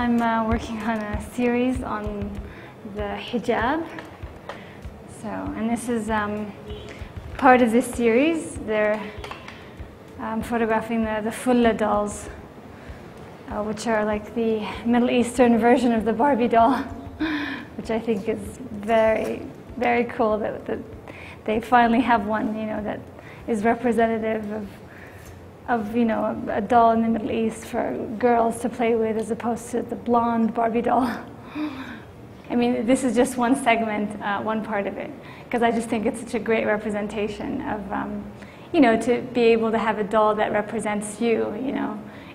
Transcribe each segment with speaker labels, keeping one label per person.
Speaker 1: I'm working on a series on the hijab. And this is part of this series. They're photographing the fulla dolls, which are like the Middle Eastern version of the Barbie doll, which I think is very, very cool that they finally have one, that is representative of a doll in the Middle East for girls to play with, as opposed to the blonde Barbie doll. I mean, this is just one segment, one part of it, because I just think it's such a great representation of, to be able to have a doll that represents you,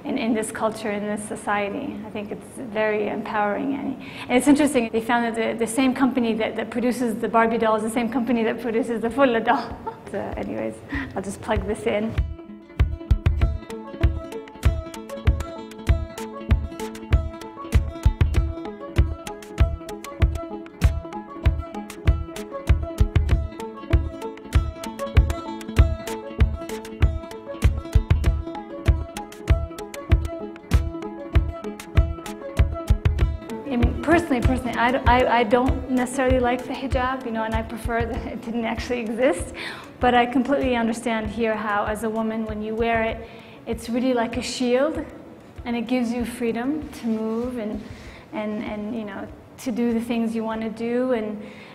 Speaker 1: in this culture, in this society. I think it's very empowering. And it's interesting, they found that the same company that produces the Barbie doll is the same company that produces the fulla doll. So anyways, I'll just plug this in. Personally, I don't necessarily like the hijab, and I prefer that it didn't actually exist. But I completely understand here how, as a woman, when you wear it, it's really like a shield, and it gives you freedom to move and to do the things you want to do.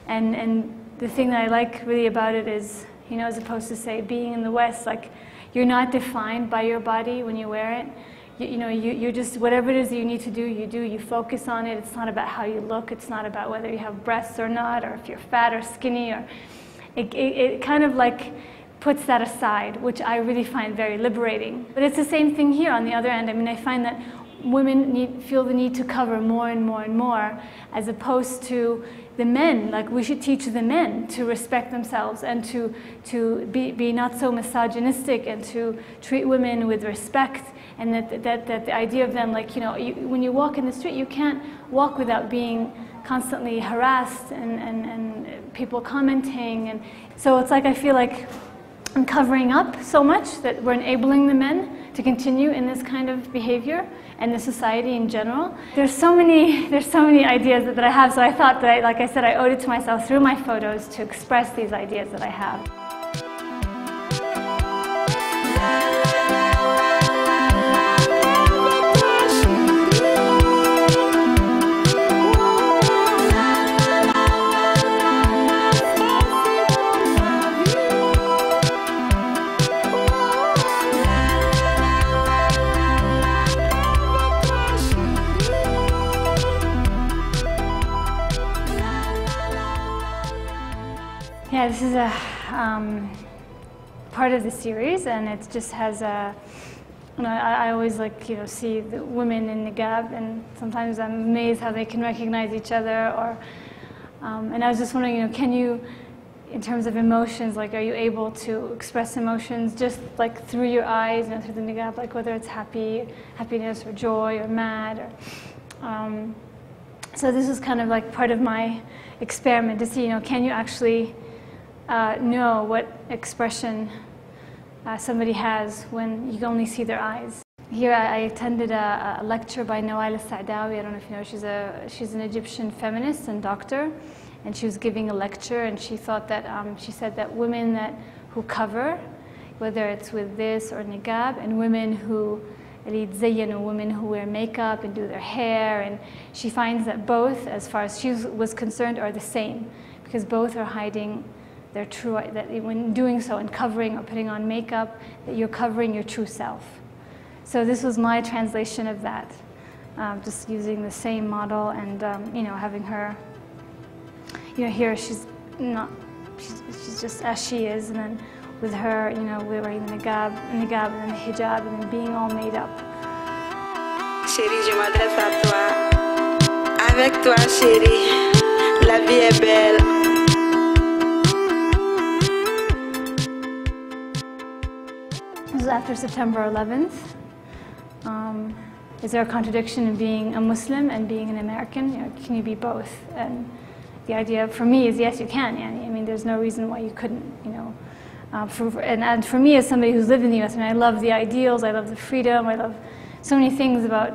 Speaker 1: And the thing that I like really about it is, as opposed to, say, being in the West, like, you're not defined by your body when you wear it. You're just, whatever it is that you need to do, you do. You focus on it. It's not about how you look. It's not about whether you have breasts or not, or if you're fat or skinny. Or it kind of like puts that aside, which I really find very liberating. But it's the same thing here on the other end. I mean, I find that women feel the need to cover more and more and more, as opposed to the men. Like, we should teach the men to respect themselves and to be not so misogynistic, and to treat women with respect. And that the idea of them, like, when you walk in the street, you can't walk without being constantly harassed and people commenting. And so it's like, I feel like I'm covering up so much that we're enabling the men to continue in this kind of behavior, and the society in general. There's so many ideas that I have, so I thought that, like I said, I owed it to myself through my photos to express these ideas that I have. Yeah, this is a part of the series, and it just has a, I always see the women in niqab, and sometimes I'm amazed how they can recognize each other. Or, and I was just wondering, can you, in terms of emotions, like, are you able to express emotions just like through your eyes, through the niqab, like whether it's happiness or joy or mad, or. So this is kind of like part of my experiment to see, can you actually know what expression somebody has when you only see their eyes. Here I attended a lecture by Nawal al-Sa'dawi. I don't know if you know, she's an Egyptian feminist and doctor, and she was giving a lecture, and she thought that, she said that women who cover, whether it's with this or niqab, and women who women who wear makeup and do their hair, and she finds that both, as far as she was concerned, are the same, because both are hiding their true, that when doing so and covering or putting on makeup, that you're covering your true self. So this was my translation of that, just using the same model, and having her, here she's just as she is, and then with her, wearing the niqab and then the hijab, and then being all made up.
Speaker 2: Chérie, je m'adresse à toi. Avec toi, chérie, la vie est belle.
Speaker 1: This is after September 11th. Is there a contradiction in being a Muslim and being an American? Can you be both? And the idea for me is, yes, you can. I mean, there's no reason why you couldn't. And for me, as somebody who's lived in the U.S., I love the ideals, I love the freedom, I love so many things about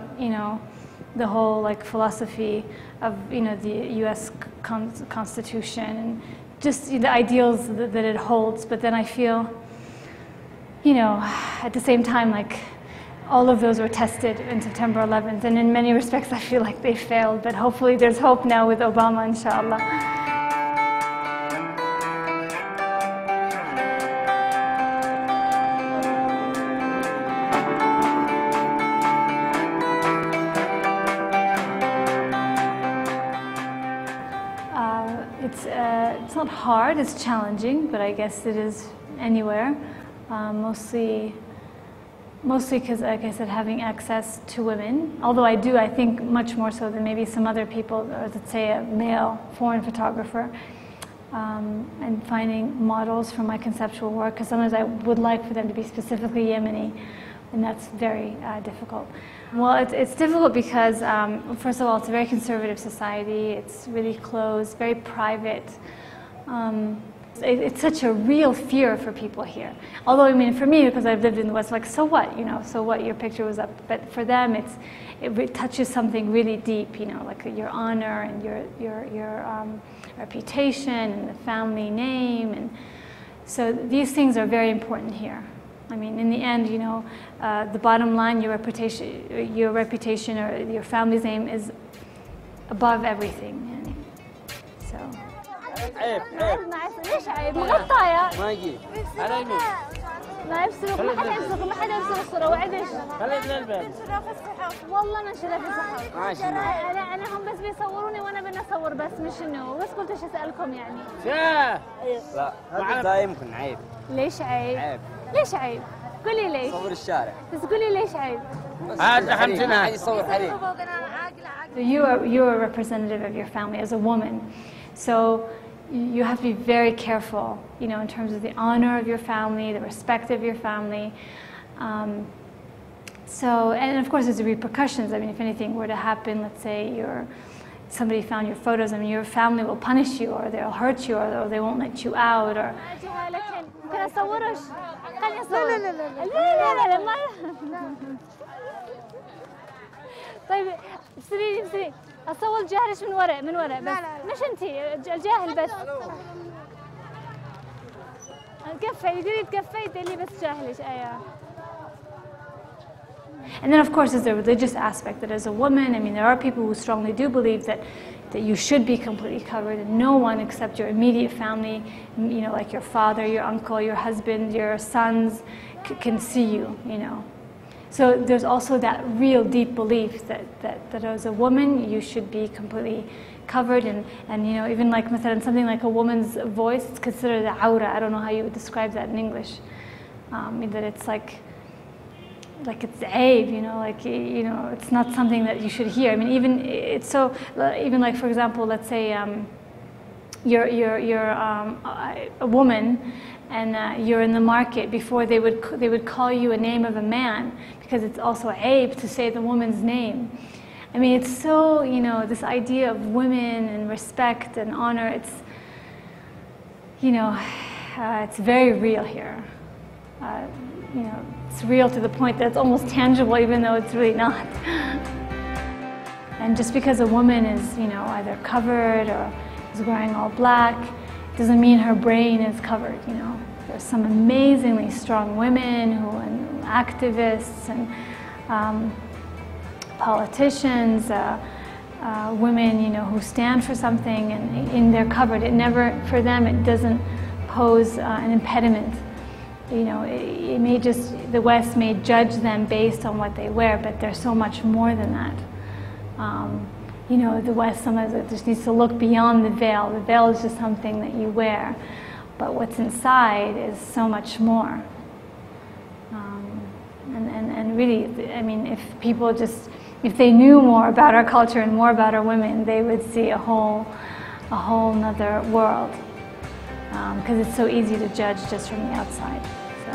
Speaker 1: the whole like philosophy of the U.S. Constitution and just the ideals that it holds. But then I feel, at the same time, like all of those were tested in September 11th, and in many respects I feel like they failed. But hopefully there's hope now with Obama, inshallah. It's not hard, it's challenging, but I guess it is anywhere. Mostly because, like I said, having access to women, although I think much more so than maybe some other people, or let's say a male foreign photographer, and finding models for my conceptual work, because sometimes I would like for them to be specifically Yemeni, and that's very difficult. Well, it's difficult because, first of all, it's a very conservative society. It's really closed, very private. It's such a real fear for people here. Although, I mean, for me, because I've lived in the West, like, so what, so what, your picture was up. But for them, it touches something really deep, like your honor and your reputation and the family name. And so these things are very important here. I mean, in the end, the bottom line, your reputation or your family's name is above everything. So.
Speaker 3: عيب ليش عيب؟ مغطاية ما يجي على يمين ما يبصرك ما حدا يبصر الصورة وعدش خلينا نلبس والله ما نشيلها في الصحف ماشي أنا هم بس بيصوروني وأنا بدي أصور بس مش إنه بس قلت إيش أسألكم يعني لا لا يمكن عيب ليش عيب؟ عيب ليش عيب؟ قولي ليش؟ صور الشارع بس قولي ليش عيب؟ هذا حمتنا يصور حريم.
Speaker 1: You're a representative of your family as a woman, so you have to be very careful, in terms of the honor of your family, the respect of your family. And of course there's the repercussions. I mean, if anything were to happen, let's say somebody found your photos, I mean, your family will punish you, or they'll hurt you, or they won't let you out, or... طيب بسري اصور جاهلش من ورا بس مش انتي الجاهل بس تكفيت اللي بس جاهلش And then of course there's the religious aspect, that as a woman, I mean, there are people who strongly do believe that you should be completely covered, and no one except your immediate family, like your father, your uncle, your husband, your sons can see you, So there's also that real deep belief that as a woman you should be completely covered, and even like something like a woman's voice, it's considered the aura. I don't know how you would describe that in English. That it's like it's aib, it's not something that you should hear. I mean, even like, for example, let's say you're a woman, and you're in the market. Before they would call you a name of a man, because it's also aib to say the woman's name. I mean, it's so, this idea of women and respect and honor, it's very real here. It's real to the point that it's almost tangible, even though it's really not. And just because a woman is, either covered or is wearing all black, doesn't mean her brain is covered, There's some amazingly strong women and activists and politicians, women, who stand for something, and they're covered. It never, for them, it doesn't pose an impediment. It may the West may judge them based on what they wear, but they're so much more than that. The West sometimes just needs to look beyond the veil. The veil is just something that you wear, but what's inside is so much more. And really, I mean, if they knew more about our culture and more about our women, they would see a whole nother world. Because it's so easy to judge just from the outside. So.